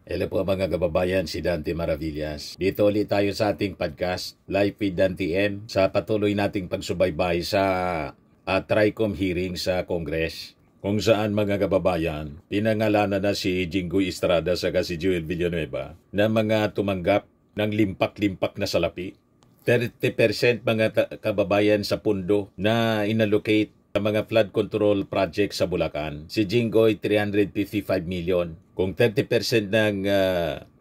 Hello po mga kababayan, si Dante Maravillas. Dito ulit tayo sa ating podcast, Live with Dante M, sa patuloy nating pagsubaybay sa TRICOM hearing sa Congress. Kung saan mga kababayan, pinangalanan na si Jinggoy Estrada sa si Joel Villanueva na mga tumanggap ng limpak-limpak na salapi. 30% mga kababayan sa pundo na inallocate sa mga flood control project sa Bulacan. Si Jinggoy, 355 million. Kung 30% ng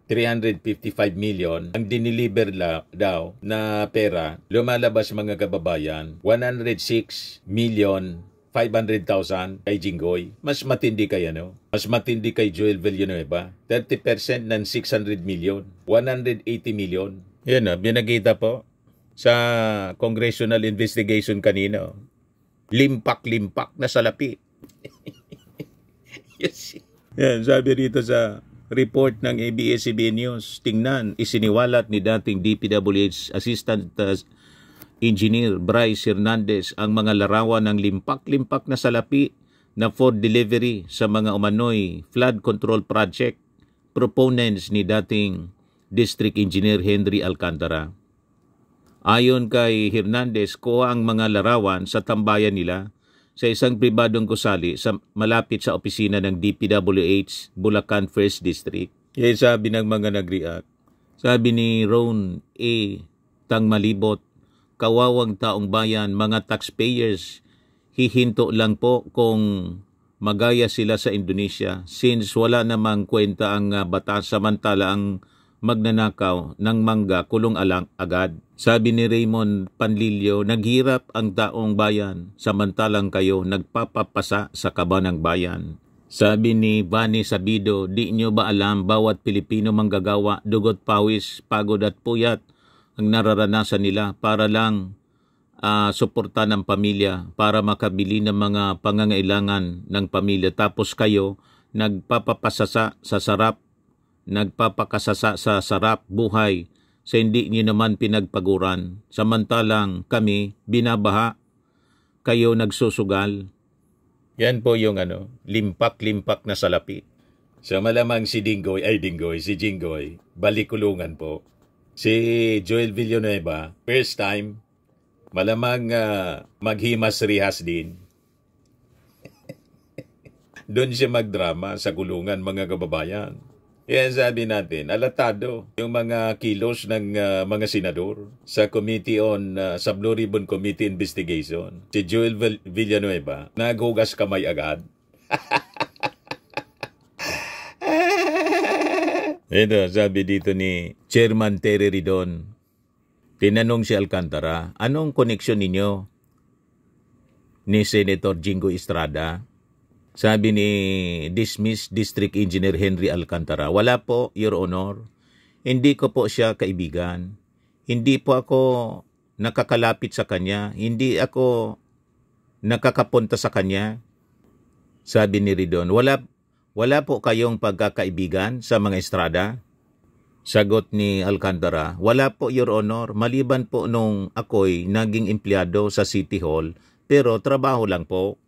355 million ang diniliver daw na pera, lumalabas mga kababayan, 106 million 500,000 kay Jinggoy. Mas matindi kay Mas matindi kay Joel Villanueva. 30% ng 600 million, 180 million. Yan binagita po sa congressional investigation kanina. Limpak-limpak na salapi. Yes. Yan, sabi rito sa report ng ABS-CBN News, tingnan, isiniwalat ni dating DPWH Assistant Engineer Bryce Hernandez ang mga larawan ng limpak-limpak na salapi na for delivery sa mga umano'y flood control project proponents ni dating District Engineer Henry Alcantara. Ayon kay Hernandez, kuha ang mga larawan sa tambayan nila sa isang pribadong gusali sa malapit sa opisina ng DPWH Bulacan 1st District. Kaya sabi ng mga nag-react, sabi ni Ron A. Tangmalibot, kawawang taong bayan, mga taxpayers, hihinto lang po kung magaya sila sa Indonesia since wala namang kwenta ang batas samantala ang magnanakaw ng mangga kulong alang agad. Sabi ni Raymond Panlilio, naghirap ang taong bayan samantalang kayo nagpapapasa sa kaba ng bayan. Sabi ni Vani Sabido, di nyo ba alam bawat Pilipino manggagawa, dugot pawis, pagod at puyat ang nararanasan nila para lang suporta ng pamilya, para makabili ng mga pangangailangan ng pamilya. Tapos kayo nagpapapasasa sa sarap, nagpapakasasa sa sarap buhay sa hindi niyo naman pinagpaguran. Samantalang kami, binabaha, kayo nagsusugal. Yan po yung limpak-limpak na salapi. So malamang si Jinggoy, balikulungan po. Si Joel Villanueva, first time, malamang maghimas-rihas din. Doon siya magdrama sa kulungan mga kababayan. Yan sabi natin, alatado yung mga kilos ng mga senador sa sa Blue Ribbon Committee Investigation. Si Joel Villanueva, naghugas kamay agad. Ito, sabi dito ni Chairman Terry Ridon, tinanong si Alcantara, anong koneksyon ninyo ni Senator Jinggoy Estrada? Sabi ni dismissed District Engineer Henry Alcantara, wala po, Your Honor. Hindi ko po siya kaibigan. Hindi po ako nakakalapit sa kanya. Hindi ako nakakapunta sa kanya. Sabi ni Ridon, wala po kayong pagkakaibigan sa mga Estrada? Sagot ni Alcantara, wala po, Your Honor. Maliban po nung ako'y naging empleyado sa City Hall, pero trabaho lang po.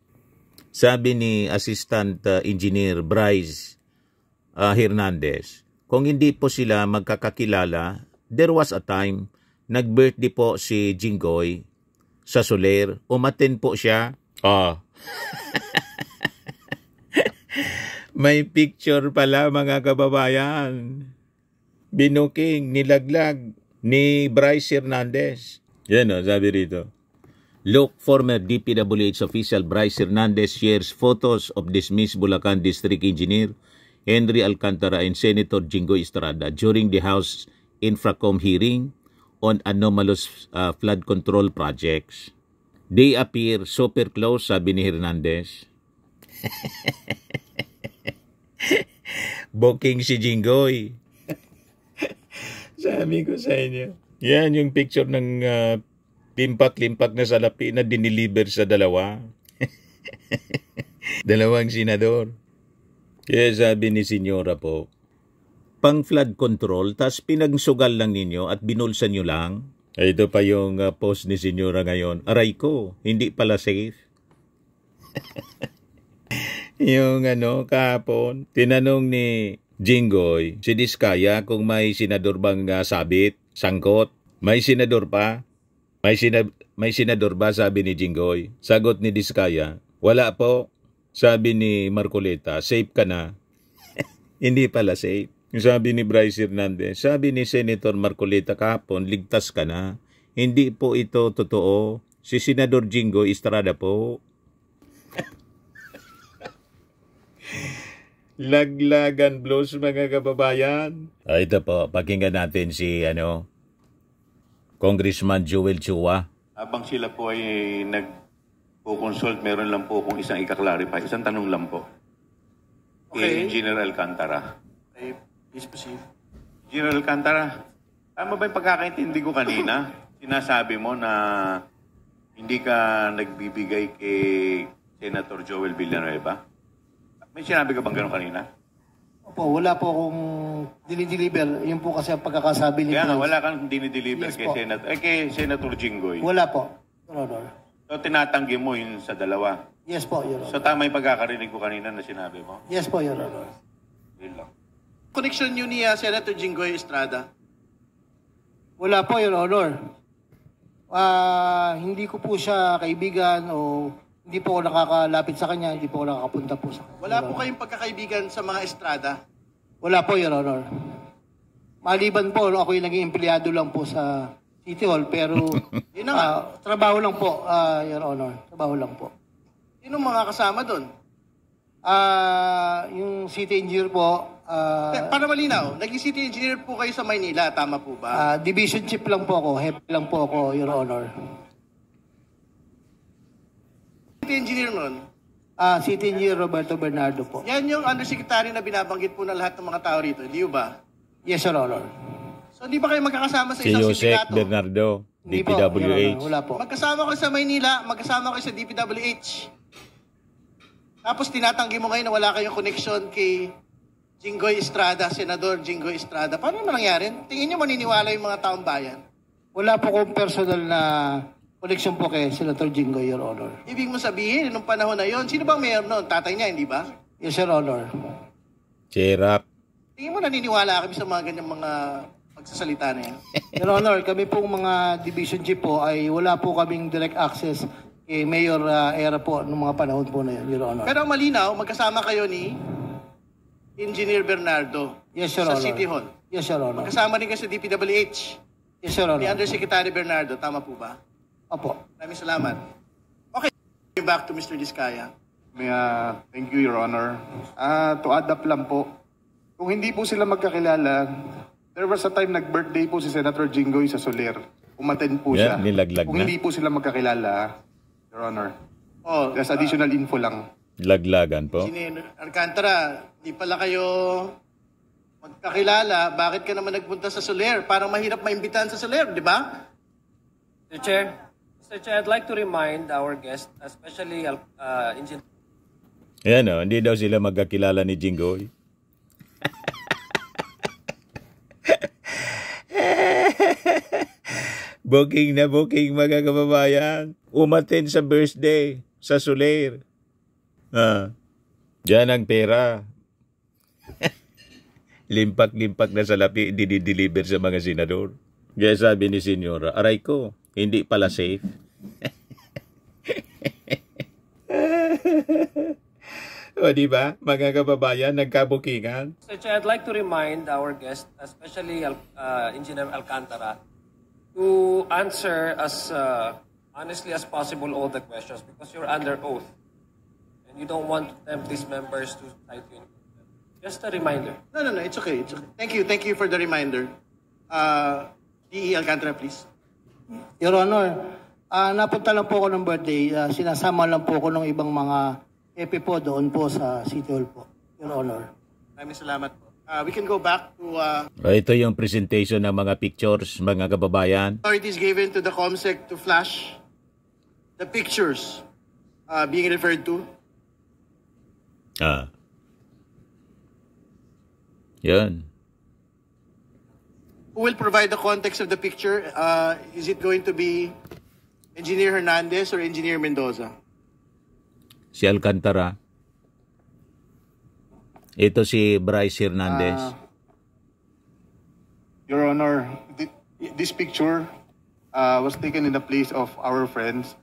Sabi ni Assistant Engineer Bryce Hernandez, kung hindi po sila magkakakilala, there was a time, nag-birthday po si Jinggoy sa Soler, umaten po siya. May picture pala mga kababayan. Binuking, nilaglag ni Bryce Hernandez. Yan sabi rito. Look, former DPWH official Bryce Hernandez shares photos of dismissed Bulacan District Engineer Henry Alcantara and Senator Jinggoy Estrada during the House Infracom hearing on anomalous flood control projects. They appear super close, sabi ni Hernandez. Booking si Jinggoy. Sabi ko sa inyo. Yan yung picture ng limpak-limpak na salapi na diniliver sa dalawang senador. Kaya sabi ni Senyora po, pang flood control, tas pinagsugal lang ninyo at binulsa nyo lang. Ito pa yung post ni Senyora ngayon. Aray ko, hindi pala safe. Yung kahapon, tinanong ni Jinggoy, si Diskaya kung may senador bang sabit, sangkot, may senador pa? May senador ba, sabi ni Jinggoy? Sagot ni Diskaya, wala po. Sabi ni Marcoleta, safe ka na. Hindi pala safe. Sabi ni Bryce Hernandez, sabi ni Senator Marcoleta kahapon, ligtas ka na. Hindi po ito totoo. Si Senador Jinggoy Estrada po. Laglagan blows, mga kababayan. Ito po, pakinggan natin si Congressman Joel Chua. Habang sila po ay nag-consult, meron lang po kung isang ika-clarify. Isang tanong lang po. Okay. Engineer Alcantara. Okay, please proceed. Engineer Alcantara, tama ba yung pagkakaintindi ko kanina? Sinasabi mo na hindi ka nagbibigay kay Senator Joel Villanueva? May sinabi ka bang gano'n kanina? Opo, wala po akong dinideliver. Yun po kasi ang pagkakasabi ni Kaya nga, Prince. wala kang dinideliver Yes kay po. kay Senator Jinggoy. Wala po, Your Honor. So, tinatanggi mo yun sa dalawa. Yes po, Your So, Honor. tama yung pagkakarinig ko kanina na sinabi mo? Yes po, Your Honor. Yun lang. Connection niyo ni Senator Jinggoy Estrada? Wala po, Your Honor. Hindi ko po siya kaibigan o hindi po ako nakakalapit sa kanya, hindi po ako nakakapunta po sa kanya. Wala po kayong pagkakaibigan sa mga Estrada? Wala po, Your Honor. Maliban po, ako yung naging empleyado lang po sa City Hall, pero Yun na nga. trabaho lang po, Your Honor. Trabaho lang po. Sino mga kasama doon? Yung city engineer po, Para malinaw, naging city engineer po kayo sa Maynila, tama po ba? division chief lang po ako, head lang po ako, Your Honor. City engineer nun, City engineer Roberto Bernardo po. yan yung undersecretary na binabanggit po ng lahat ng mga tao rito, hindi ba? Yes, Your Honor. So hindi ba kayo magkakasama sa Si isang Yusek sindikato? Bernardo, Hindi po, Your Honor. DPWH. Wala po. Magkasama kayo sa Maynila, magkasama kayo sa DPWH. Tapos tinatanggi mo ngayon na wala kayong connection kay Jinggoy Estrada, Senador Jinggoy Estrada. Paano naman nangyari? Tingin niyo maniniwala yung mga taong bayan? Wala po kong personal na connection po kay Senator Jinggoy, Your Honor. Ibig mo sabihin, nung panahon na yon, sino bang mayor noon? Tatay niya, hindi ba? Yes, Your Honor. Cherap. Tingin mo naniniwala kami sa mga ganyang mga pagsasalita na yan? Your Honor, kami pong mga division chief po ay wala po kaming direct access kay Mayor Era po noong mga panahon po na yun, Your Honor. Pero ang malinaw, magkasama kayo ni Engineer Bernardo Yes, Your sa Honor. City Hall. Yes, Your Honor. Magkasama rin kayo sa DPWH Yes, Your ni Honor. Undersecretary Bernardo. Tama po ba? Opo. Maraming salamat. Okay, back to Mr. Diskaya. Thank you, Your Honor. To add up lang po, kung hindi po sila magkakilala, there was a time nag-birthday po si Senator Jinggoy sa Soler. Umattend po Yeah, siya. nilaglag Kung na. hindi po sila magkakilala, Your Honor. Oh, Just additional info lang. Laglagan po. Engineer Alcantara, di pala kayo magkakilala. Bakit ka naman nagpunta sa Soler? Parang mahirap maimbitahan sa Soler, di ba? Mr. Chair, I'd like to remind our guest, especially Engineer Ayan o, hindi daw sila magkakilala ni Jinggoy. Booking na booking, mga kababayan. Umaten sa birthday sa Soler. Diyan ang pera. Limpak-limpak na salapi dinideliver sa mga senador. Kaya sabi ni Senyora, aray ko, hindi pala safe. O diba, mga kababayan, nagkabukingan. Mr. Chair, I'd like to remind our guest, especially Engineer Alcantara, to answer as honestly as possible all the questions because you're under oath and you don't want to tempt these members to cite you. Just a reminder. No, it's okay. It's okay. Thank you for the reminder. DE Alcantara, please. Your Honor, napunta lang po ako ng birthday. Sinasama lang po ako ng ibang mga EP po doon po sa City Hall po, Your Honor. Maraming salamat po. We can go back to Ito yung presentation ng mga pictures, mga kababayan. authorities given to the COMSEC to flash the pictures being referred to. Yan. Who will provide the context of the picture? Is it going to be Engineer Hernandez or Engineer Mendoza? Si Alcantara. Ito si Bryce Hernandez. Your Honor, this picture was taken in the place of our friends.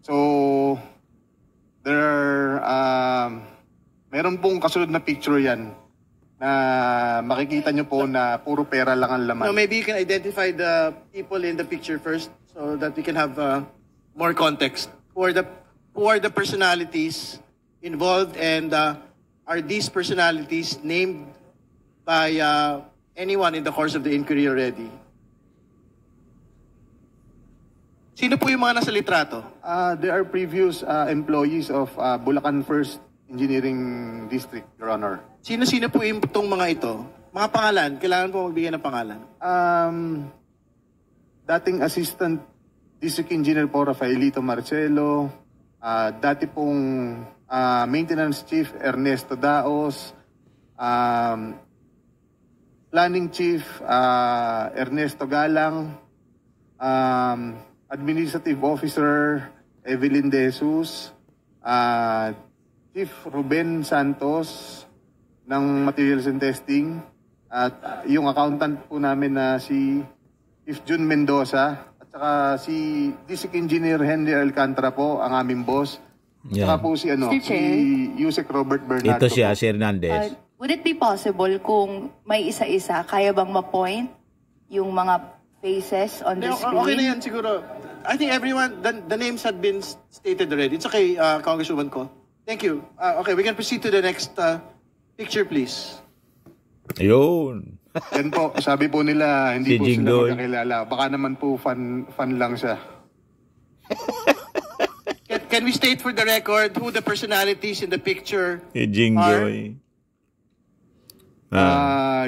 So, there are, meron pong kasunod na picture yan na makikita nyo po na puro pera lang ang laman. No, maybe you can identify the people in the picture first so that we can have more context. Who are the personalities involved, and are these personalities named by anyone in the course of the inquiry already? Sino po yung mga nasa litrato? They are previous employees of Bulacan First Engineering District, Your Honor. Sino-sino po itong mga ito? Mga pangalan, kailangan po magbigay ng pangalan. Dating Assistant District Engineer po Rafaelito Marcelo, dati pong Maintenance Chief Ernesto Daos, Planning Chief Ernesto Galang, Administrative Officer Evelyn De Jesus, Chief Ruben Santos ng Materials and Testing, at yung accountant po namin na si Chief Jun Mendoza, at saka si District Engineer Henry Alcantara po, ang aming boss. Yan. Saka po si Yusek Robert Bernardo. Ito si Ase Hernandez. Would it be possible kung may isa-isa, kaya bang ma-point yung mga faces on the screen? Okay na yan siguro. I think everyone, the names had been stated already. It's okay, Congresswoman Ko. Thank you. Okay, we can proceed to the next picture, please. Ayun. Yan po, sabi po nila, hindi Si po Jinggoy. sila magkakilala. Baka naman po fan lang siya. Can we state for the record who the personalities in the picture Si Jinggoy.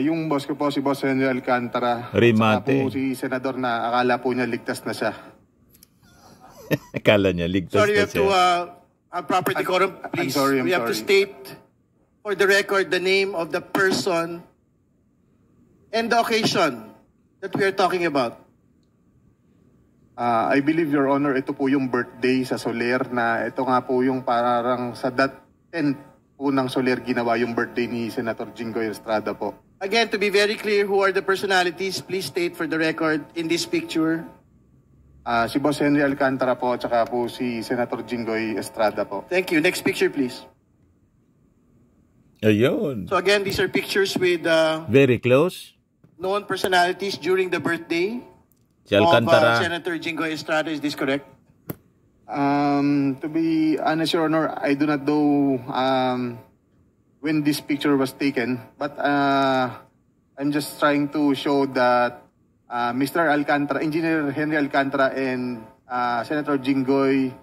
Yung boss ko po, si Boss Henry Alcantara. Rimate. Saka po si Senador na akala po niya ligtas na siya. Akala niya, ligtas Sorry, we na have to siya. have proper decorum, please. I'm We have to sorry. state for the record the name of the person and the occasion that we are talking about. I believe, Your Honor, ito po yung birthday sa Soler na ito nga po yung parang sa 10th po ng Soler ginawa yung birthday ni Senator Jinggoy Estrada po. Again, to be very clear, who are the personalities? Please state for the record in this picture. Si Boss Henry Alcantara po at saka po si Senator Jinggoy Estrada po. Thank you. Next picture, please. Ayun. So again, these are pictures with Very close. known personalities during the birthday Si of Alcantara. Senator Jinggoy Estrada. Is this correct? To be honest, Your Honor, I do not know when this picture was taken, but I'm just trying to show that Mr. Alcantara, Engineer Henry Alcantara, and Senator Jinggoy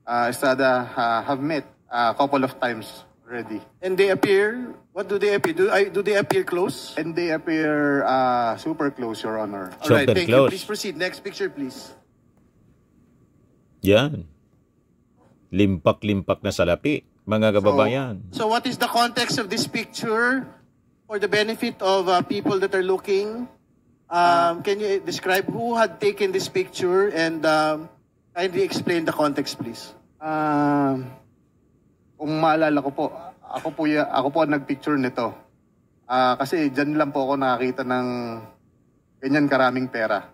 Estrada have met a couple of times already. And they appear, what do they appear? Do they appear close? And they appear super close, Your Honor. All right, Super thank close. you. Please proceed. Next picture, please. Yan. Limpak-limpak na salapi, mga kababayan. So what is the context of this picture for the benefit of people that are looking? Can you describe who had taken this picture and kindly explain the context, please? Kung maalala ko po, ako po ang nagpicture nito. Kasi dyan lang po ako nakakita ng ganyan karaming pera.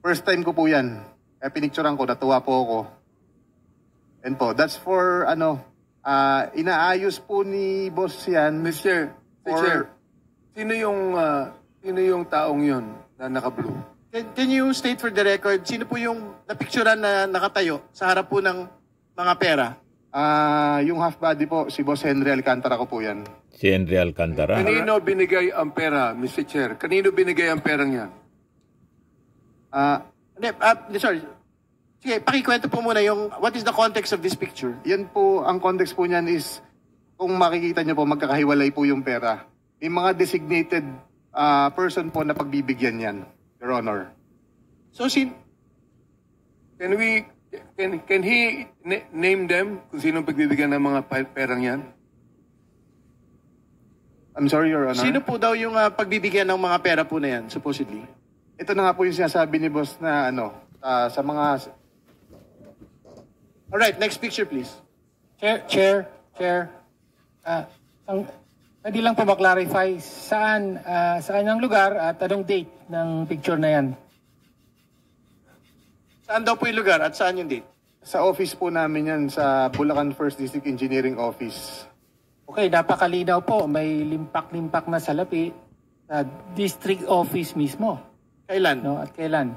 First time ko po yan. Kaya pinicturean ko, natuwa po ako. And po, that's for inaayos po ni boss yan. Mr. Chair, sino yung taong yun na naka-blue? Can you state for the record, sino po yung napicturean na nakatayo sa harap po ng mga pera? Yung half body po, si Boss Henry Alcantara ko po yan. Si Henry Alcantara. Kanino binigay ang pera, Mr. Chair? Kanino binigay ang perang yan? Sorry. Sige, pakikwento po muna yung, what is the context of this picture? Yan po, ang context po niyan is, kung makikita niyo po, magkakahiwalay po yung pera. May mga designated person po na pagbibigyan yan, Your Honor. So, Can he name them kung sino pagbibigyan ng mga perang yan? I'm sorry, Your Honor. sino po daw yung pagbibigyan ng mga pera po na yan, supposedly? Ito na nga po yung sinasabi ni boss na sa mga... Alright, next picture, please. Chair. Hindi lang po ma-clarify saan ang lugar at anong date ng picture na yan. Saan daw po yung lugar at saan yung date? Sa office po namin yan, sa Bulacan First District Engineering Office. Okay, napakalinaw po. May limpak-limpak na salapi sa district office mismo. Kailan? No? At kailan?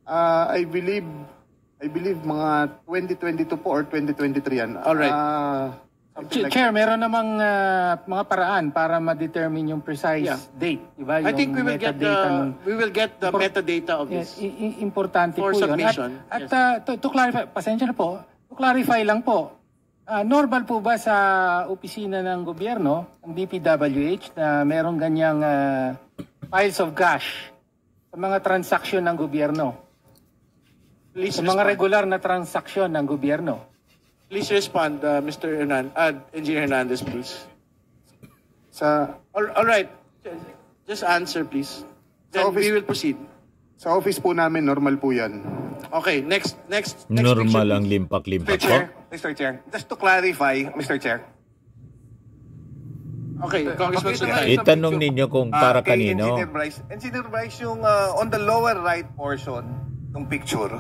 I believe mga 2022 po or 2023 yan. Alright. Chair, meron namang mga paraan para ma-determine yung precise date, di ba? I think we will get the metadata of this. Importante For po yun. submission. At to clarify, pasensya na po, to clarify lang po, normal po ba sa opisina ng gobyerno, ng DPWH, na merong ganyang piles of cash sa mga transaksyon ng gobyerno? Please Sa mga respond. regular na transaksyon ng gobyerno? Please respond, Mr. Engineer Hernandez, please. All right. Just answer, please. Then office- we will proceed. Sa office po namin, normal po yan. Okay, next Normal picture, ang please. limpak-limpak Mr. po. Chair, Mr. Chair, just to clarify, Mr. Chair. Okay, Congressman Makita Sungay. nga Itanong ninyo kung para kay kanino. Engineer Bryce, yung on the lower right portion ng picture.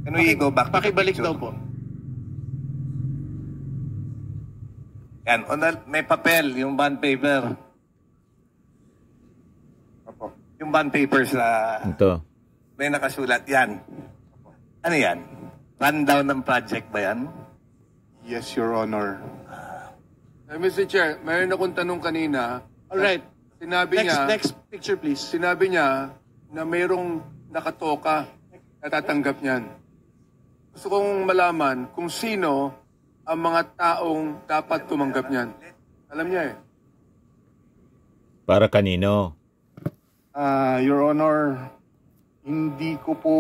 Can we go back to the Pakibalik picture? daw po. Yan, may papel, yung bond paper. Opo. Yung bond paper sa Ito. may nakasulat. Yan. Ano yan? Rundown ng project ba yan? Yes, Your Honor. Mr. Chair, mayroon akong tanong kanina. All right. Sinabi niya, Next picture, please. sinabi niya na mayroong nakatoka na tatanggap niyan. Gusto kong malaman kung sino ang mga taong dapat tumanggap niyan. Alam niya eh. Para kanino? Your Honor, hindi ko po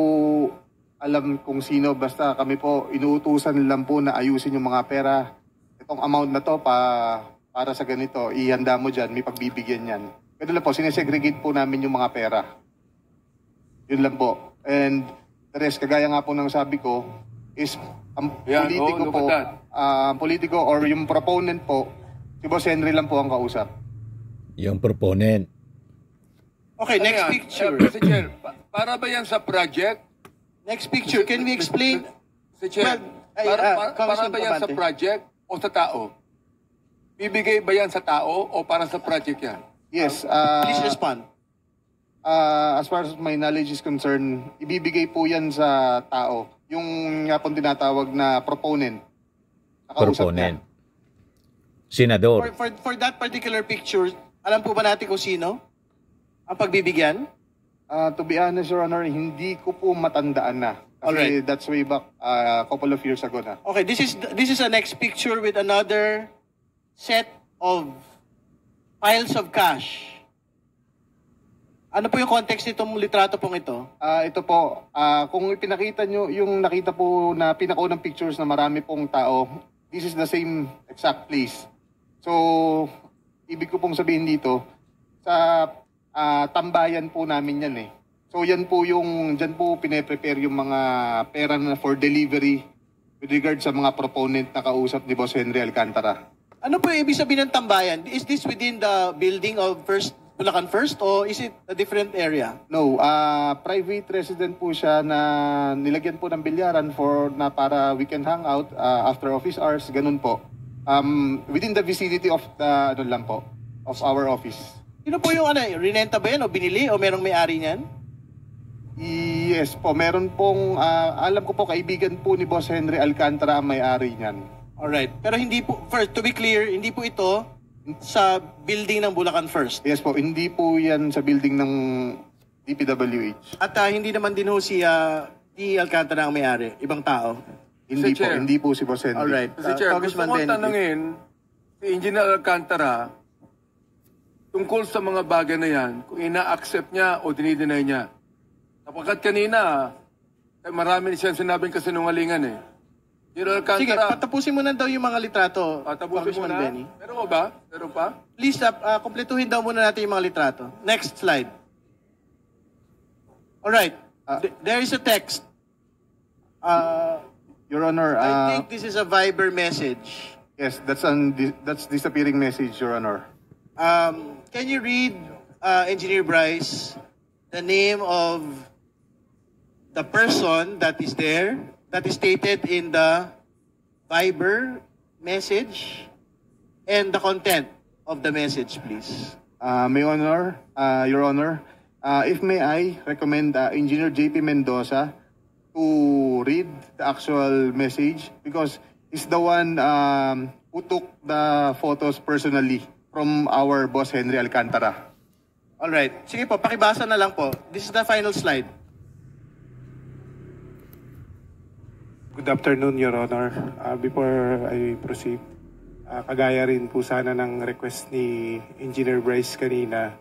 alam kung sino. Basta kami po, inuutusan lang po na ayusin yung mga pera. Itong amount na to para sa ganito, ihanda mo dyan, may pagbibigyan yan. Ganun lang po, sinesegregate po namin yung mga pera. Yun lang po. And the rest, kagaya nga po ng sabi ko, is ang Yan, politiko look po, at that. ang politiko or yung proponent po, si Boss Henry lang po ang kausap. Yung proponent. Okay, next Ano yan? picture. Mr. Chair, para ba yan sa project? Next picture. Can we explain? Mr. Chair, para Congressman ba yan sa Abante. project o sa tao? Bibigay ba yan sa tao o para sa project yan? Yes. Please respond. As far as my knowledge is concerned, ibibigay po yan sa tao. Yung nga pong tinatawag na proponent. Nakausap Proponent. niya. Senador. For that particular picture, alam po ba natin kung sino ang pagbibigyan? To be honest, Your Honor, hindi ko po matandaan na. Kasi Alright. that's way back a couple of years ago na. Okay, this is a next picture with another set of piles of cash. Ano po yung context nitong litrato pong ito? Ito po, kung ipinakita nyo, yung nakita po na pinakaunang pictures na marami pong tao, this is the same exact place. So, ibig ko pong sabihin dito, sa tambayan po namin yan eh. So, yan po yung, dyan po pine-prepare yung mga pera na for delivery with regard sa mga proponent na kausap ni Boss Henry Alcantara. Ano po yung ibig sabihin ng tambayan? Is this within the building of Bulacan First or is it a different area? No, private resident po siya na nilagyan po ng bilyaran para we can hang out after office hours, ganun po. Within the vicinity of the of our office. Sino po yung rinenta ba yan o binili o merong may-ari niyan? Yes po, meron pong alam ko po kaibigan po ni Boss Henry Alcantara ang may-ari niyan. Alright. Pero hindi po, first, to be clear, hindi po ito sa building ng Bulacan First. Yes po, hindi po yan sa building ng DPWH. At hindi naman din ho si Alcantara ang may-ari, ibang tao. Hindi Mr. po, Chair. hindi po si Boss Henry. Alright. Mr. Chair, gusto Congressman ko Benny, tanungin si Engineer Alcantara tungkol sa mga bagay na yan, kung ina-accept niya o dinideny niya. Sapagkat kanina, marami siyang sinabing kasinungalingan eh. Engineer Sige, Alcantara, patapusin mo na daw yung mga litrato, patapusin mo Congressman na. Benny. Meron mo ba? Meron pa? Please, kumpletuhin daw muna natin yung mga litrato. Next slide. Alright. There is a text. Your Honor, I think this is a Viber message. Yes, that's disappearing message, Your Honor. Can you read, Engineer Bryce, the name of the person that is there, that is stated in the Viber message, and the content of the message, please? Your Honor, if may I recommend Engineer JP Mendoza to read the actual message because he's the one who took the photos personally from our boss Henry Alcantara. All right. Sige po, pakibasa na lang po. This is the final slide. Good afternoon, Your Honor. Before I proceed, kagaya rin po sana ng request ni Engineer Bryce kanina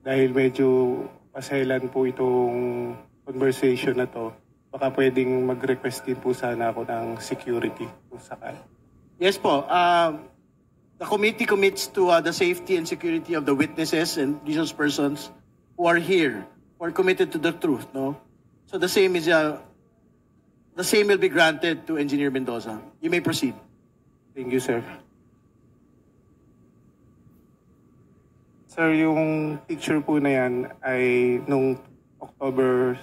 dahil medyo paselan po itong conversation na to, baka pwedeng mag-request din po sana ako ng security kung sakali. Yes po. The committee commits to the safety and security of the witnesses and these persons who are here, who are committed to the truth, no? So the same will be granted to Engineer Mendoza. You may proceed. Thank you, sir. Sir, yung picture po na yan ay nung October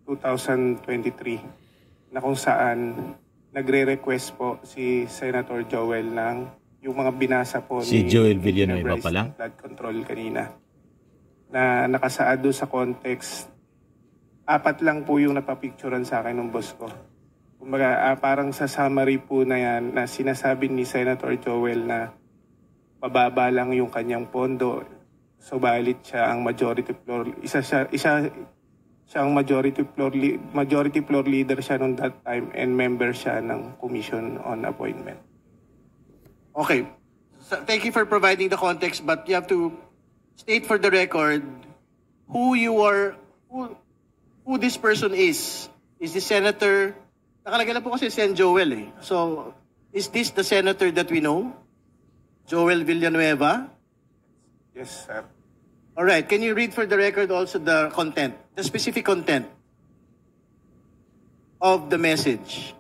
2023 na kung saan nagre-request po si Senator Joel ng yung mga binasa po si ni Joel Villanueva pa lang? Flood control kanina na nakasaad doon sa context. 4 lang po yung napapicturan sa akin ng boss ko. Kumbaga, parang sa summary po na yan na sinasabi ni Senator Joel na pababa lang yung kanyang pondo. Subalit siya ang majority floor siya ang majority floor leader siya noong that time and member siya ng Commission on Appointment. Okay. So, thank you for providing the context, but you have to state for the record who this person is. Is this Senator? Nakalagay na po kasi Sen Joel eh. So, is this the senator that we know? Joel Villanueva? Yes, sir. All right. Can you read for the record also the content, the specific content of the message?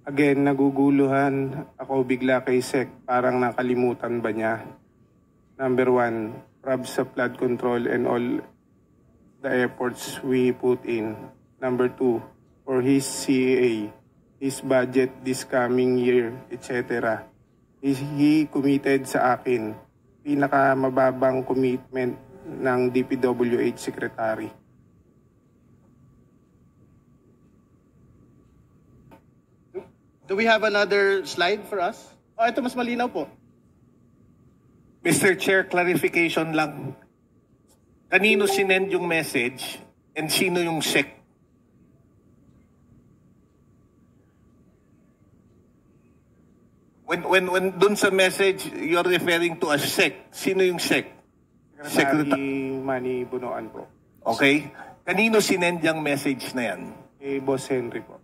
Again, naguguluhan ako bigla kay Sec. Parang nakalimutan ba niya? Number 1, prob sa flood control and all the efforts we put in. Number 2, for his CAA, his budget this coming year, etc. He committed sa akin. Pinakamababang commitment ng DPWH Secretary. Do we have another slide for us? Oh, ito mas malinaw po. Mr. Chair, clarification lang. Kanino sinend yung message and sino yung SEC? When dun sa message, you're referring to a SEC. Sino yung SEC? Secretary Manny Bunoan po. Okay. Kanino sinend yung message na yan? Boss Henry po.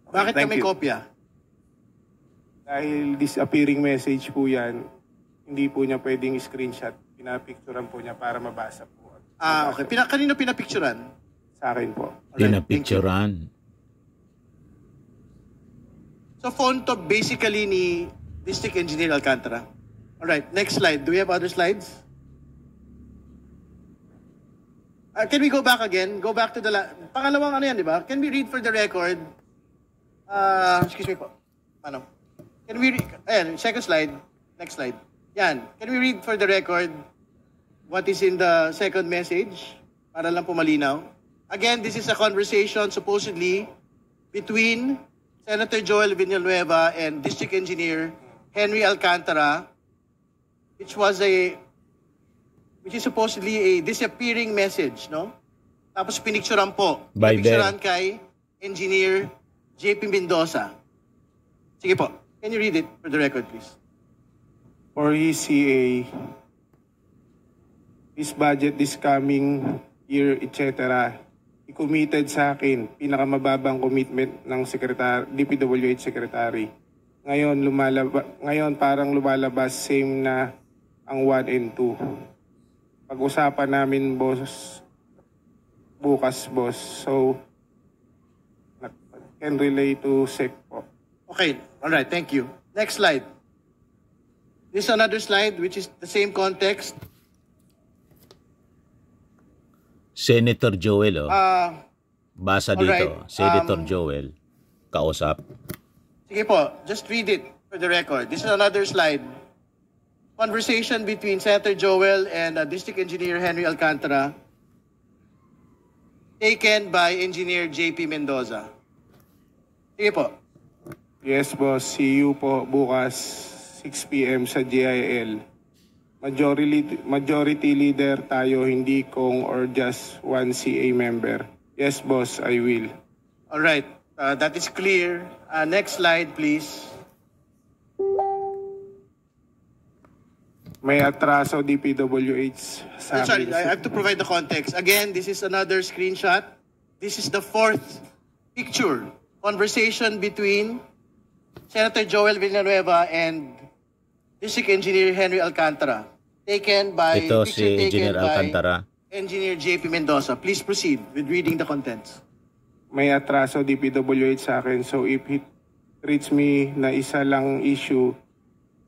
Bakit Thank kami you. kopya? Dahil disappearing message po yan, hindi po niya pwedeng screenshot. Pinapicturan po niya para mabasa po. Okay. Kanino pinapicturan? Sa akin po. Pinapicturan. So phone to basically ni District Engineer Alcantara. Alright, next slide. Do we have other slides? Can we go back again? Go back to the pangalawang ano yan, di ba? Can we read for the record? Excuse me po. Ano? Can we read? Ayan, second slide. Next slide. Yan. Can we read for the record what is in the second message? Para lang po malinaw. Again, this is a conversation supposedly between Senator Joel Villanueva and District Engineer Henry Alcantara, which is supposedly a disappearing message, no? Tapos pinicturan po. Pinicturan kay Engineer JP Mendoza. Sige po. Can you read it for the record, please? For his CA, his budget this coming year, etc. He committed sa akin, pinakamababang commitment ng DPWH Secretary. Ngayon parang lumalabas same na ang 1 and 2. Pag-usapan namin, boss, bukas, boss. So, can relay to SEC po. Okay, all right, thank you. Next slide. This is another slide which is the same context. Senator Joel, basa dito. alright, Senator Joel, kausap. Sige po, just read it for the record. This is another slide. Conversation between Senator Joel and District Engineer Henry Alcantara, taken by Engineer JP Mendoza. Sige po. Yes, boss. See you po bukas 6 p.m. sa GIL. Majority leader tayo, hindi kong or just one CA member. Yes, boss, I will. All right, that is clear. Next slide, please. May atraso DPWH sa Sorry, I have to provide the context. Again, this is another screenshot. This is the fourth picture. Conversation between Senator Joel Villanueva and District Engineer Henry Alcantara. Taken by Ito si Engineer Alcantara. Engineer JP Mendoza. Please proceed with reading the contents. May atraso DPWH sa akin, so if he treats me na isa lang issue,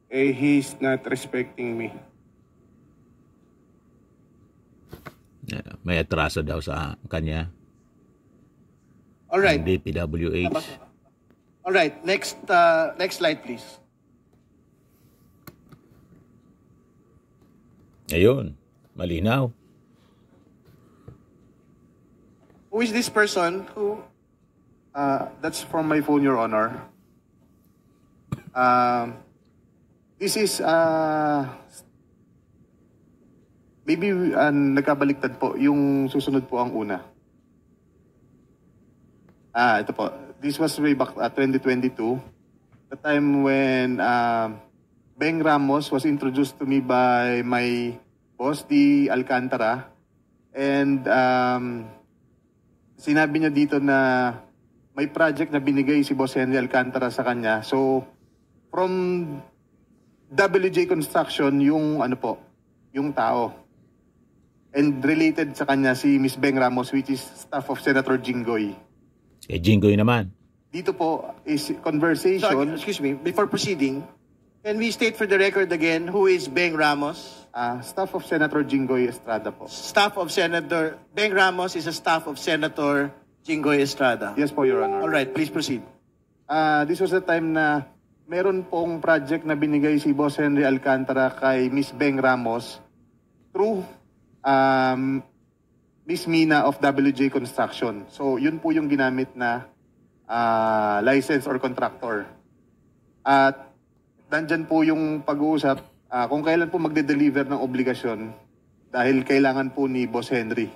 he's not respecting me. May atraso daw sa kanya. All right. DPWH. All right. Next slide, please. Ayun, malinaw. Who is this person? Who? That's from my phone, Your Honor. This is maybe nagkabaliktad po. Yung susunod po ang una. Ito po. This was way back 2022. The time when Beng Ramos was introduced to me by my boss, D. Alcantara. And sinabi niya dito na may project na binigay si Boss Henry Alcantara sa kanya. So, from WJ Construction, yung yung tao. And related sa kanya si Miss Beng Ramos, which is staff of Senator Jinggoy. Jinggoy naman. Dito po is conversation. So, excuse me, before proceeding, can we state for the record again who is Beng Ramos? Staff of Senator Jinggoy Estrada po. Staff of Senator Beng Ramos is a staff of Senator Jinggoy Estrada. Yes po, Your Honor. All right, please proceed. This was the time na meron pong project na binigay si Boss Henry Alcantara kay Miss Beng Ramos through Miss Mina of WJ Construction. So, yun po yung ginamit na license or contractor. At nandyan po yung pag-uusap kung kailan po magde-deliver ng obligasyon dahil kailangan po ni Boss Henry.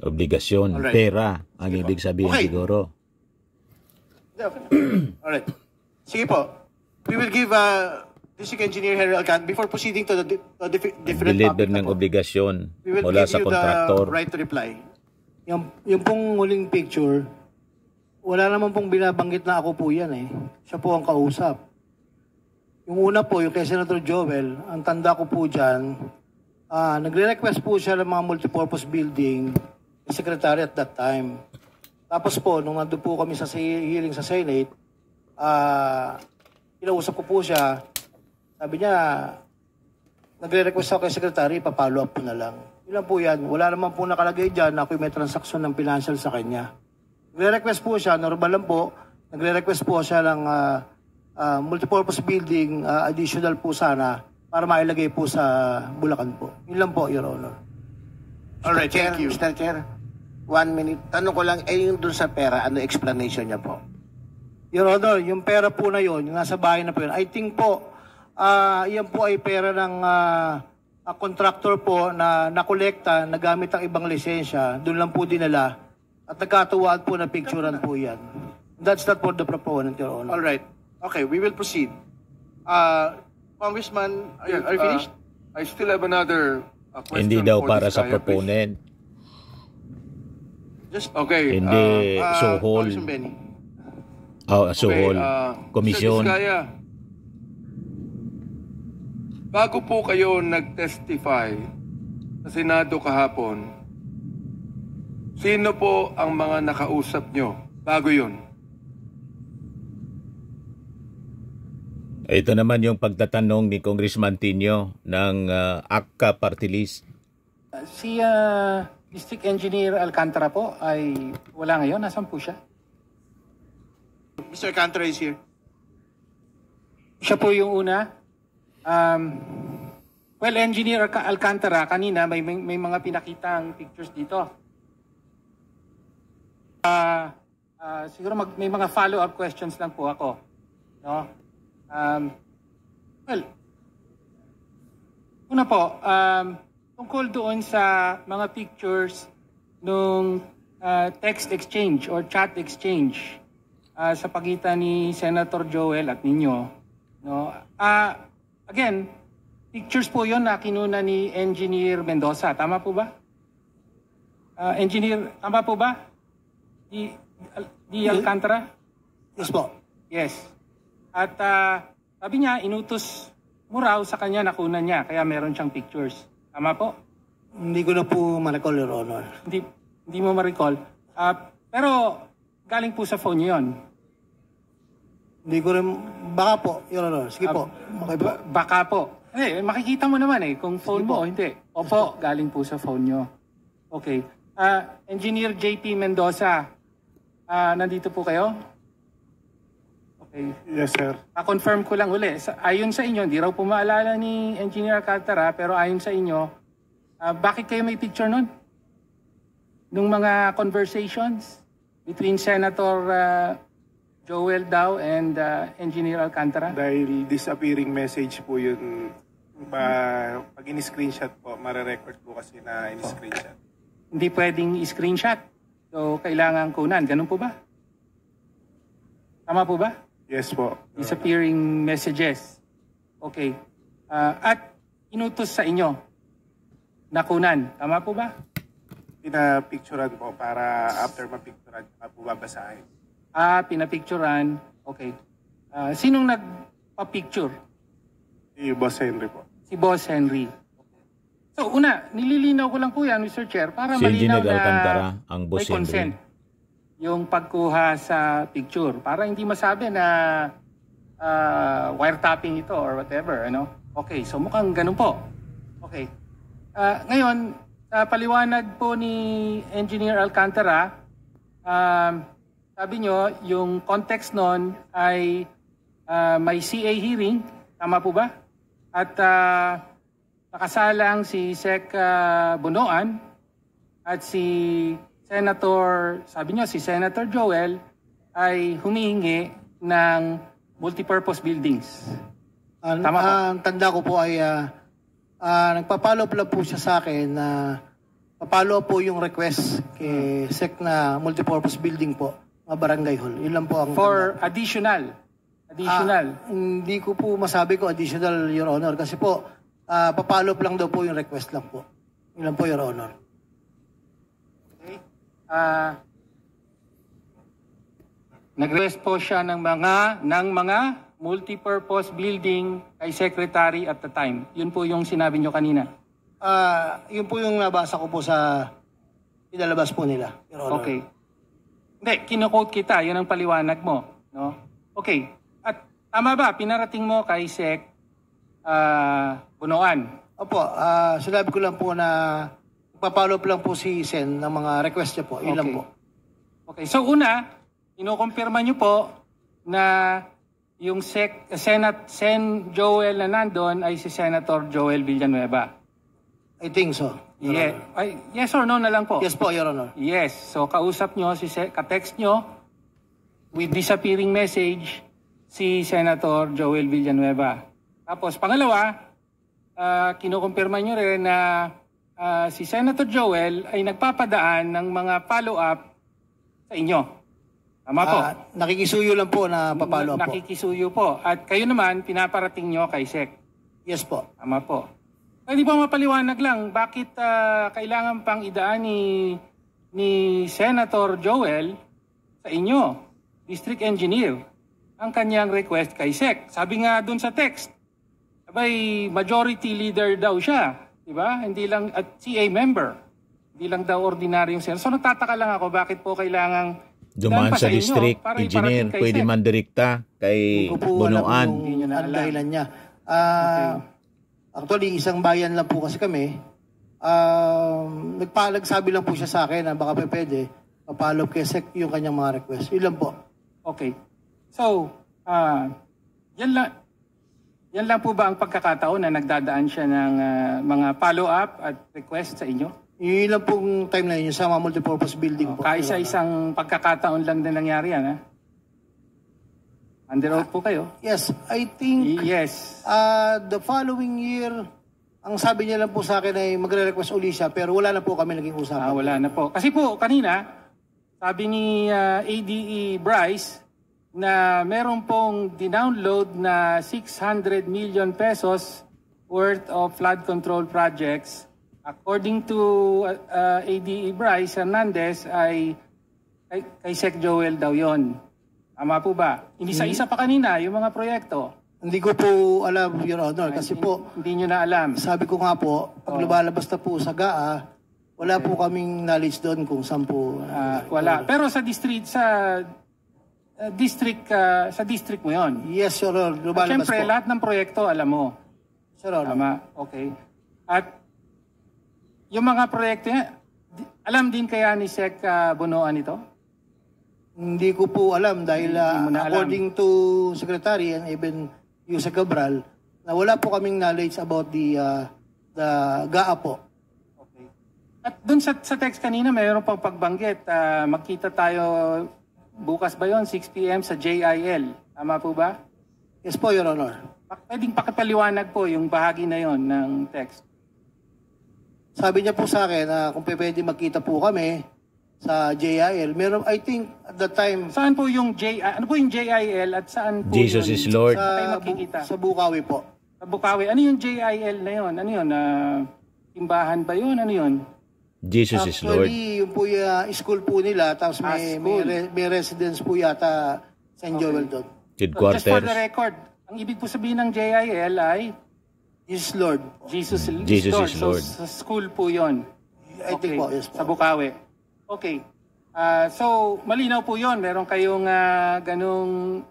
Obligasyon, Alright. pera, ang ibig sabihin siguro. Alright. Sige po. We will give District Engineer Henry Alcantara before proceeding to the different Deliver topic ng obligasyon we will mula give sa you kontraktor. the right to reply. Yung pong huling picture, wala naman pong binabanggit na ako po yan eh. Siya po ang kausap. Yung una po, yung kay Senator Joel, ang tanda ko po dyan, nagre-request po siya ng mga multipurpose building, yung secretary at that time. Tapos po, nung nandun po kami sa hearing sa Senate, kinausap ko po siya, sabi niya, nagre-request ako kay secretary, papalo up po na lang. Yun lang po yan. Wala naman po nakalagay dyan na ako'y may transaksyon ng financial sa kanya. Nagre-request po siya, normal lang po, nagre-request po siya ng multipurpose building, additional po sana, para mailagay po sa Bulacan po. Yun lang po, Your Honor. Alright, thank you. Mr. Chair, 1 minute. Tanong ko lang, yung dun sa pera, ano explanation niya po? Your Honor, yung pera po na yun, yung nasa bahay na po yun, I think po, yan po ay pera ng contractor po na nakolekta, nagamit ang ibang lisensya, doon lang po dinala, at nagkatuwaan po na picturean po yan. That's not for the proponent, Your Honor. Alright. Okay, we will proceed. Congressman, are you finished? I still have another question. Hindi daw for para this sa guy, proponent. Just Okay. Hindi suhol. Congressman Benny. Suhol. Komisyon. Mr. Diskaya, bago po kayo nag-testify sa Senado kahapon, Sino po ang mga nakausap nyo bago yun? Ito naman yung pagtatanong ni Congressman Tinio ng ACCA Party List. Si District Engineer Alcantara po ay wala ngayon. Nasaan po siya? Mr. Alcantara is here. Siya po yung una. Well, Engineer Alcantara, kanina may mga pinakitang pictures dito. Siguro may mga follow-up questions lang po ako. No? Well, una po, tungkol doon sa mga pictures nung text exchange or chat exchange sa pagitan ni Senator Joel at ninyo. No? Again, pictures po yon na kinuna ni Engineer Mendoza. Tama po ba? Engineer, tama po ba? Di Alcantara? Yes po. Yes. At sabi niya, inutos mo raw sa kanya na kunan niya, kaya meron siyang pictures. Tama po? Hindi ko na po ma-recall, Your Honor. Hindi mo ma-recall. Pero galing po sa phone niyo yun. Hindi ko rin, baka po, Your Honor. Sige po. Okay po. Baka po. Makikita mo naman kung phone mo o hindi. Opo, galing po sa phone niyo. Okay. Engineer JP Mendoza, nandito po kayo? Okay. Yes, sir. Confirm ko lang uli. Ayon sa inyo, hindi raw po maalala ni Engineer Alcantara, pero ayon sa inyo, bakit kayo may picture nun? Nung mga conversations between Senator Joel Dao and Engineer Alcantara? Dahil disappearing message po yun. Pag in-screenshot po, mare-record po kasi na in-screenshot. Hindi pwedeng i-screenshot. So, kailangan kunan. Ganun po ba? Tama po ba? Yes po. Disappearing messages. Okay. At inutos sa inyo na kunan. Tama po ba? Pinapicturan po para after mapicturan, po babasahin. Pinapicturan. Okay. Sinong nagpa-picture? Si Boss Henry po. Si Boss Henry. So, una, nililinaw ko lang po yan, Mr. Chair, para Si malinaw Engineer Alcantara, na ang Boss may consent. Yung pagkuha sa picture. Para hindi masabi na wiretapping ito or whatever. Ano? Okay, so mukhang ganun po. Okay. Ngayon, paliwanag po ni Engineer Alcantara, sabi nyo, yung context nun ay may CA hearing. Tama po ba? At nakasalang si Sec Bunoan at si Senator, sabi nyo, si Senator Joel ay humihingi ng multipurpose buildings. Tama po? Ang tanda ko po ay nagpa-follow up lang po siya sa akin na papalo po yung request kay SEC na multipurpose building po, mga barangay hall. Yun lang po ang... For additional? Hindi ko po masabi ko additional, Your Honor. Kasi po, papalo up lang daw po yung request lang po. Yun lang po, Your Honor. Nag-request po siya ng mga multipurpose building kay Secretary at the time. Yun po yung sinabi nyo kanina. Yun po yung nabasa ko po sa pinalabas po nila, Your Honor. Okay. Hindi, kino-quote kita. Yun ang paliwanag mo. No? Okay. At tama ba, pinarating mo kay Sec Bunoan? Opo, sinabi ko lang po na papalo up lang po si Sen ng mga request niya po. Yun lang po. Okay. So una, kinukumpirma nyo po na yung Sen Joel na nandun ay si Senator Joel Villanueva. I think so. Yes or no na lang po? Yes po, Your Honor. Yes. So kausap nyo, ka-text nyo with disappearing message si Senator Joel Villanueva. Tapos pangalawa, kinukumpirma nyo rin na si Senator Joel ay nagpapadaan ng mga follow-up sa inyo. Tama po? Nakikisuyo lang po na papalo po. Nakikisuyo po. At kayo naman, pinaparating nyo kay SEC. Yes po. Tama po. Pwede ba mapaliwanag lang, bakit kailangan pang idaan ni Senator Joel sa inyo, District Engineer, ang kanyang request kay SEC? Sabi nga dun sa text, majority leader daw siya. Diba? Hindi lang at CA member. Hindi lang daw ordinaryong senator. So nagtataka lang ako bakit po kailangang Dumaan sa inyo district para engineer, iparating kay pwede Sec. man direkta kay Hindi ko po alam Bunuan. kung ang dahilan niya. Actually, isang bayan lang po kasi kami. Nagsabi lang po siya sa akin na baka pwede papalop kay Sec yung kanyang mga request. Yun lang po. Okay. So, yan lang po ba ang pagkakataon na nagdadaan siya ng mga follow-up at request sa inyo? Yun lang pong time na yun, sa mga multipurpose building po. Kaisa-isang pagkakataon lang na nangyari yan, ha? Under oath po kayo? Yes, I think Yes. the following year, ang sabi niya lang po sa akin ay magre-request uli siya, pero wala na po kami naging usapan. Wala na po. Kasi po, kanina, sabi ni ADE Bryce na meron pong dinownload na 600 million pesos worth of flood control projects. According to ADE Bryce Hernandez, ay kay Sec Joel daw yon. Tama po ba? Hindi sa isa pa kanina, yung mga proyekto. Hindi ko po alam, Your Honor, kasi po, hindi nyo na alam. sabi ko nga po, pag lumalabas na po sa GAA, wala po kaming knowledge doon kung saan po. Wala. Pero sa district, sa district mo yon. Yes, Your Honor, lumalabas Siyempre, po. lahat ng proyekto, alam mo. Sir Honor. Tama, okay. At yung mga proyekto niya, alam din kaya ni Sec Bunuan ito? Hindi ko po alam dahil Hindi mo na alam. according to Secretary and even Yusek Cabral, na wala po kaming knowledge about the GAA po. Okay. At dun sa text kanina, mayroon pang pagbanggit. Magkita tayo bukas ba yon 6 p.m. sa JIL. Tama po ba? Yes po, Your Honor. Pwedeng pakipaliwanag po yung bahagi na yon ng text. Sabi niya po sa akin na kung pwede magkita po kami sa JIL. Meron, I think, at the time... Saan po yung ano po yung JIL at saan po Jesus yun? is Lord. Tayo makikita. Sa Bukawi po. Sa Bukawi. Ano yung JIL na yon? Ano yun? Timbahan ba yun? Ano yun? Jesus is Lord. Actually, yung po yung school po nila, tapos may residence po yata St. Joel doon. Headquarters. Just for the record, ang ibig po sabihin ng JIL ay Jesus Lord. Jesus is Lord. So, sa school po yon. I think po, yes po. Sa Bukawi. Okay. So, malinaw po yon. Meron kayong ganung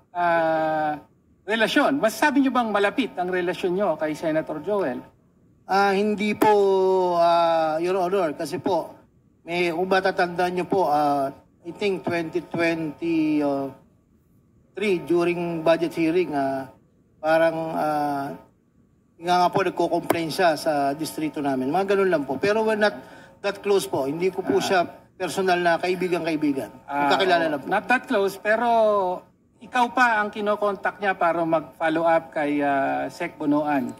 relasyon. Masasabi nyo bang malapit ang relasyon nyo kay Senator Joel? Hindi po, Your Honor, kasi po, kung matatandaan nyo po, I think 2023, during budget hearing, parang nga po nagko-complain siya sa distrito namin. Mga ganun lang po. Pero we're not that close po. Hindi ko po siya personal na kaibigan-kaibigan. Magkakilala lang po. Not that close, pero ikaw pa ang kinokontak niya para mag-follow up kay Sec Bunuan.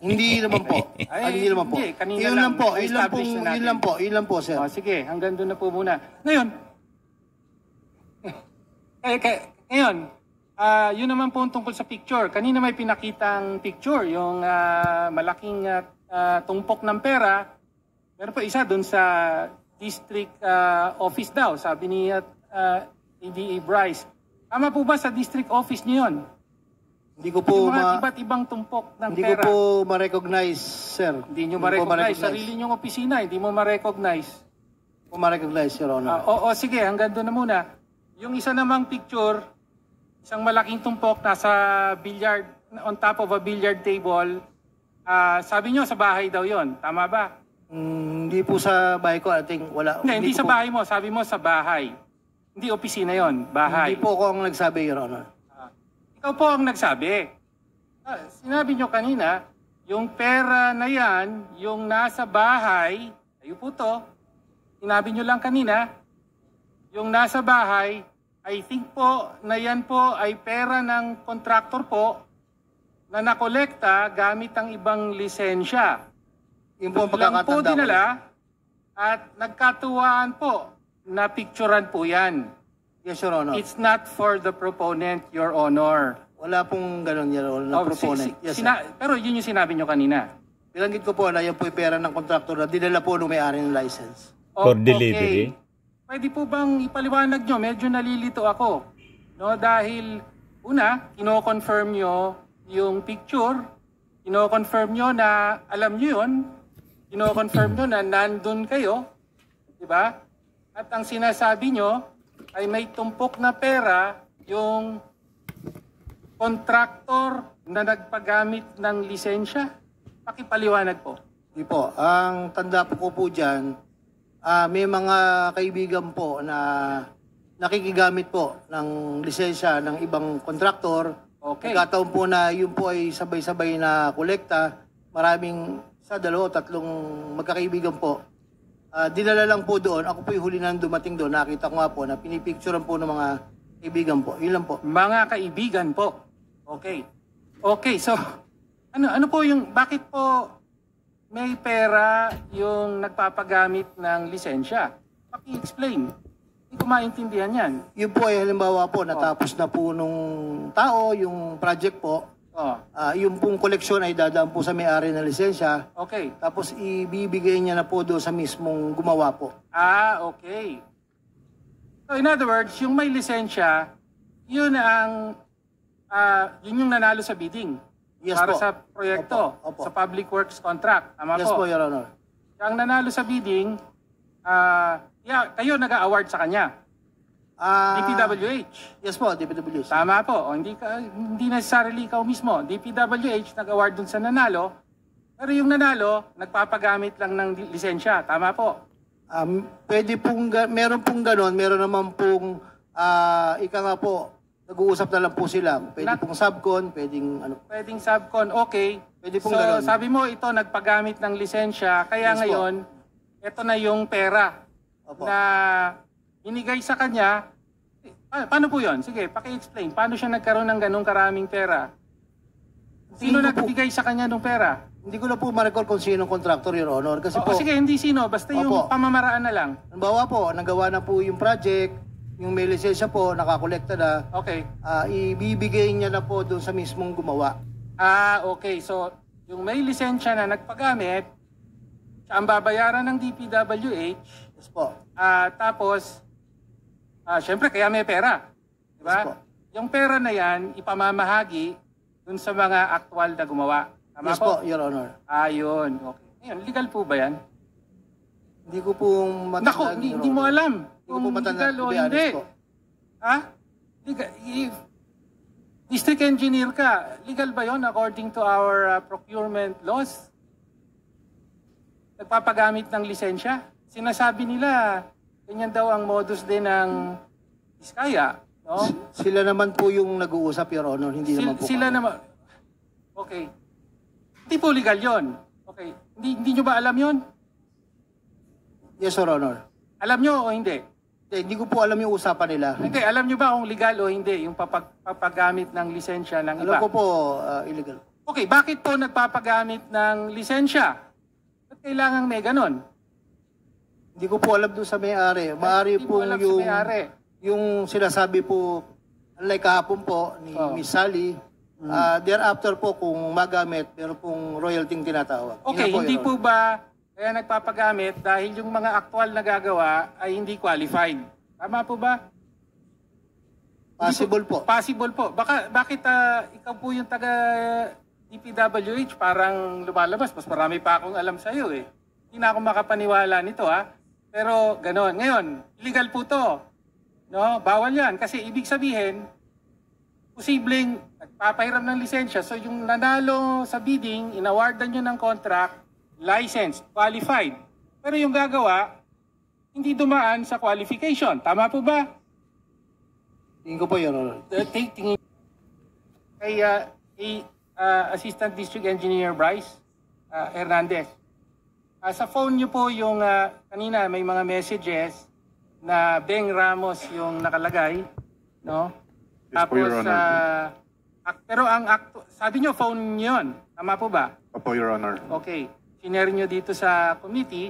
Hindi naman po. Hindi naman po. Hindi, kanina Yun lang po. Yun lang po, sir. Sige, hanggang doon na po muna. Ngayon, ngayon, yun naman po tungkol sa picture. Kanina may pinakitang picture, yung malaking tumpok ng pera. Meron pa isa doon sa district office daw, sabi ni ADE Bryce. Tama po ba sa district office niyo yun? Hindi ko po iba't ibang tumpok ng hindi pera. Hindi ko po ma-recognize, sir. Hindi nyo ma-recognize. Sarili nyong opisina, hindi mo ma-recognize. Hindi ko ma-recognize, Your Honor. Sige, hanggang doon na muna. Yung isa namang picture, isang malaking tumpok nasa billiard, on top of a billiard table. Sabi nyo sa bahay daw yon, tama ba? Hindi po sa bahay ko, I think wala. Hindi sa bahay mo, sabi mo sa bahay. Hindi opisina yon, bahay. Hindi po ako ang nagsabi, Your Honor. Ikaw po ang nagsabi. Sinabi nyo kanina, yung pera na yan, yung nasa bahay, tayo po to, sinabi nyo lang kanina, yung nasa bahay, I think po na yan po ay pera ng kontraktor po na nakolekta gamit ang ibang lisensya. Yung po ang lang po pagkakatanda dinala at nagkatuwaan po na picturean po yan. Yes, Your Honor. It's not for the proponent, Your Honor. Wala pong ganun, Your Honor, proponent. Yes, pero yun yung sinabi nyo kanina. Bilanggit ko po na yan po yung pera ng kontraktor na dinala po nung may-ari ng license. For delivery? Pwede po bang ipaliwanag nyo? Medyo nalilito ako. No, dahil, una, kino-confirm nyo yung picture, kino-confirm nyo na alam nyo yun, kino-confirm nyo na nandun kayo, di ba? At ang sinasabi nyo ay may tumpok na pera yung kontraktor na nagpagamit ng lisensya. Pakipaliwanag po. Di po. Ang tanda po po dyan, may mga kaibigan po na nakikigamit po ng lisensya ng ibang kontraktor. Okay. Nagkataon po na yun po ay sabay-sabay na kolekta. Maraming sa 2 o 3 magkakaibigan po. Dinala lang po doon. Ako po yung huli na dumating doon. Nakita ko nga po na pinipicturean po ng mga kaibigan po. Yun lang po. Mga kaibigan po. Okay. Okay, so ano po yung, bakit po may pera yung nagpapagamit ng lisensya? Paki-explain. Hindi ko maintindihan yan. Yun po ay halimbawa po, natapos na po nung tao, yung project po. Yung pong koleksyon ay dadaan po sa may-ari ng lisensya. Okay. Tapos ibibigay niya na po doon sa mismong gumawa po. Okay. So in other words, yung may lisensya, yun ang yun yung nanalo sa bidding. Yes para po. sa proyekto, Opo. sa public works contract. Tama Yes po, Your Honor. Ang nanalo sa bidding, kayo nag-award sa kanya. DPWH. Yes po, DPWH. Tama po. O, hindi necessarily ikaw mismo. DPWH nag-award dun sa nanalo, pero yung nanalo, nagpapagamit lang ng lisensya. Tama po. Pwede pong, meron pong ganon, meron naman pong, ika nga po, nag-uusap na lang po sila. Pwede pong subcon, pwedeng ano. Pwedeng subcon, okay. Pwede pong so, ganon. sabi mo ito, nagpagamit ng lisensya, kaya Yes, ngayon, ito na yung pera Opo. na inigay sa kanya. Paano po yun? Sige, paki-explain. Paano siya nagkaroon ng ganong karaming pera? Sino nagbigay sa kanya ng pera? Hindi ko na po ma-recall kung sinong contractor, Your Honor. Kasi po, sige, hindi sino. Basta yung pamamaraan na lang. Halimbawa po, nagawa na po yung project, yung may lisensya po, nakakolekta na. Okay. Ibibigay niya na po doon sa mismong gumawa. Okay. So, yung may lisensya na nagpagamit, siya ang babayaran ng DPWH. Yes po. Tapos, syempre, kaya may pera. Diba? Yes po. Yung pera na yan, ipamamahagi dun sa mga aktual na gumawa. Tama Yes po, Your Honor. Yun. Okay. Ngayon, legal po ba yan? Hindi ko po matandaan. Hindi mo alam. Hindi ko po matandaan. Legal o hindi. If district engineer ka, legal ba yon according to our procurement laws? Nagpapagamit ng lisensya? Sinasabi nila, ganyan daw ang modus din ng Diskaya. No? Sila naman po yung nag-uusap, Your Honor. Hindi naman po. Sila naman. Okay. Hindi po legal yon. Okay. Hindi nyo ba alam yon? Yes, Your Honor. Alam nyo o hindi? Hindi ko po alam yung usapan nila. Hindi, alam nyo ba kung legal o hindi yung papagamit ng lisensya ng iba? Alam ko po, illegal. Okay, bakit po nagpapagamit ng lisensya? Ba't kailangan may ganon? Hindi ko po alam doon sa may-ari. Maari po yung sinasabi po, unlike kahapon po ni Miss Sally, thereafter po kung magamit, meron pong royalty tinatawag. Okay, hindi po ba kaya nagpapagamit dahil yung mga aktual na gagawa ay hindi qualified? Tama po ba? Possible po. Possible po. Bakit ikaw po yung taga DPWH parang lumalabas? Mas marami pa akong alam sa iyo eh. Hindi na ako makapaniwala nito Pero ganoon. Ngayon, illegal po to. No? Bawal yan. Kasi ibig sabihin, posibleng nagpapahiram ng lisensya. So yung nanalo sa bidding, inawardan nyo ng contract, licensed, qualified. Pero yung gagawa, hindi dumaan sa qualification. Tama po ba? Tingin ko po yun. Kay Assistant District Engineer Bryce Hernandez. Sa phone nyo po yung kanina may mga messages na Beng Ramos yung nakalagay. No? Yes, po, Your Honor. Pero sabi nyo phone nyo yun. Tama po ba? Opo, Your Honor. Okay. Sinare nyo dito sa committee,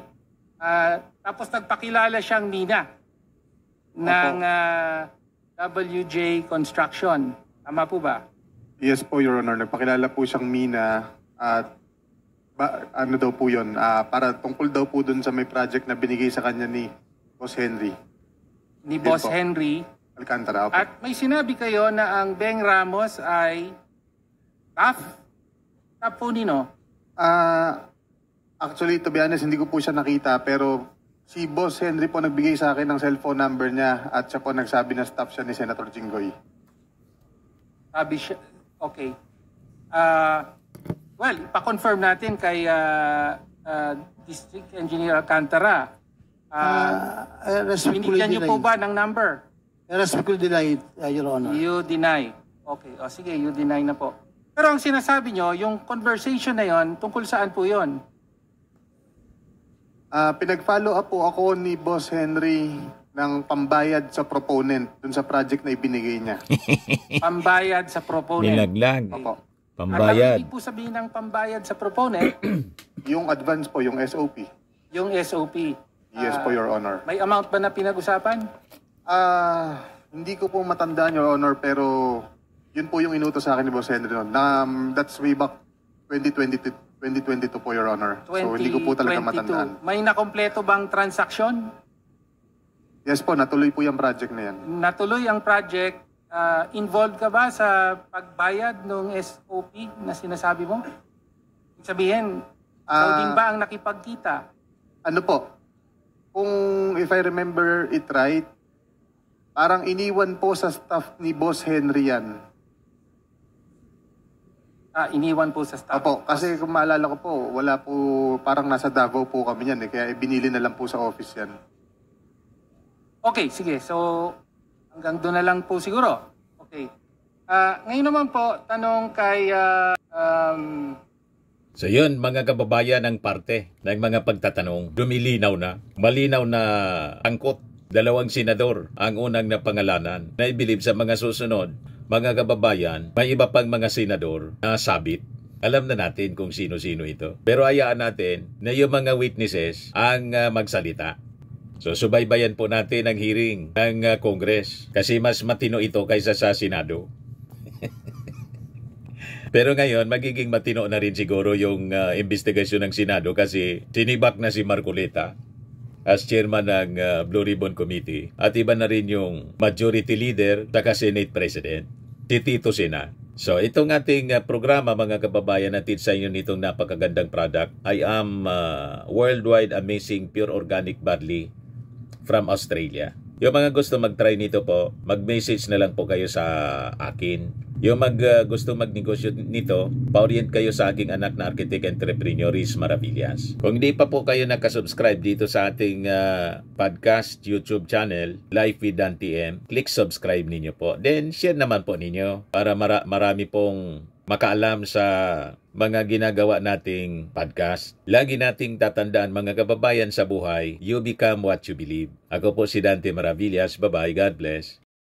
tapos nagpakilala siyang Nina ng WJ Construction. Tama po ba? Yes po, Your Honor. Nagpakilala po siyang Mina at ano daw po yun, para tungkol daw po dun sa may project na binigay sa kanya ni Boss Henry. Ni Boss Henry. Alcantara. Opo. At may sinabi kayo na ang Beng Ramos ay staff po nino? Actually, to be honest, hindi ko po siya nakita, pero Si Boss Henry po nagbigay sa akin ng cellphone number niya at siya po nagsabi na staff siya ni Senator Jinggoy. Sabi siya, okay. Well, ipa-confirm natin kay District Engineer Alcantara. Binigyan niyo po ba ng number? I respectfully deny it, Your Honor. You deny. Okay, o sige, you deny na po. Pero ang sinasabi nyo, yung conversation na yon, tungkol saan po yon? Pinag-follow up po ako ni Boss Henry ng pambayad sa proponent dun sa project na ibinigay niya. Pambayad sa proponent. Nilaglag. Opo. Pambayad. Ano ibig po sabihin ng pambayad sa proponent? Yung advance po, yung SOP. Yung SOP. Yes po, Your Honor. May amount ba na pinag-usapan? Hindi ko po matandaan, Your Honor, pero yun po yung inutos sa akin ni Boss Henry noon. That's way back 2022 po, Your Honor. So hindi ko po talaga matandaan. May nakompleto bang transaksyon? Yes po, natuloy po yung project na yan. Natuloy ang project. Involved ka ba sa pagbayad ng SOP na sinasabi mo? Ibig sabihin, ikaw din ba ang nakipagkita? Ano po? Kung if I remember it right, parang iniwan po sa staff ni Boss Henry yan. Iniwan po sa staff? Opo, kasi kung maalala ko po, wala po, parang nasa Davao po kami yan kaya binili na lang po sa office yan. Okay, sige. So, hanggang doon na lang po siguro. Okay. Ngayon naman po, tanong kay... So yun, mga kababayan ng parte ng mga pagtatanong, dumilinaw na, malinaw na angkot, dalawang senador ang unang napangalanan na ibilib sa mga susunod. Mga kababayan, may iba pang mga senador na sabit. Alam na natin kung sino-sino ito. Pero hayaan natin na yung mga witnesses ang magsalita. So subaybayan po natin ang hearing ng Congress kasi mas matino ito kaysa sa Senado. Pero ngayon, magiging matino na rin siguro yung investigasyon ng Senado kasi sinibak na si Marcoleta as chairman ng Blue Ribbon Committee at iba na rin yung majority leader saka Senate President, si Tito Sena. So itong ating programa mga kababayan natin sa inyo nitong napakagandang product, I am Worldwide Amazing Pure Organic Barley from Australia. Yung mga gusto mag-try nito po, mag-message na lang po kayo sa akin. Yung gusto magnegosyo nito, pa-orient kayo sa aking anak na architect entrepreneur, Riz Maravillas. Kung hindi pa po kayo nakasubscribe dito sa ating podcast YouTube channel, Life with Dan TM, click subscribe ninyo po. Then share naman po ninyo para marami pong makaalam sa mga ginagawa nating podcast. Lagi nating tatandaan mga kababayan sa buhay, you become what you believe. Ako po si Dante Maravillas. Bye-bye. God bless.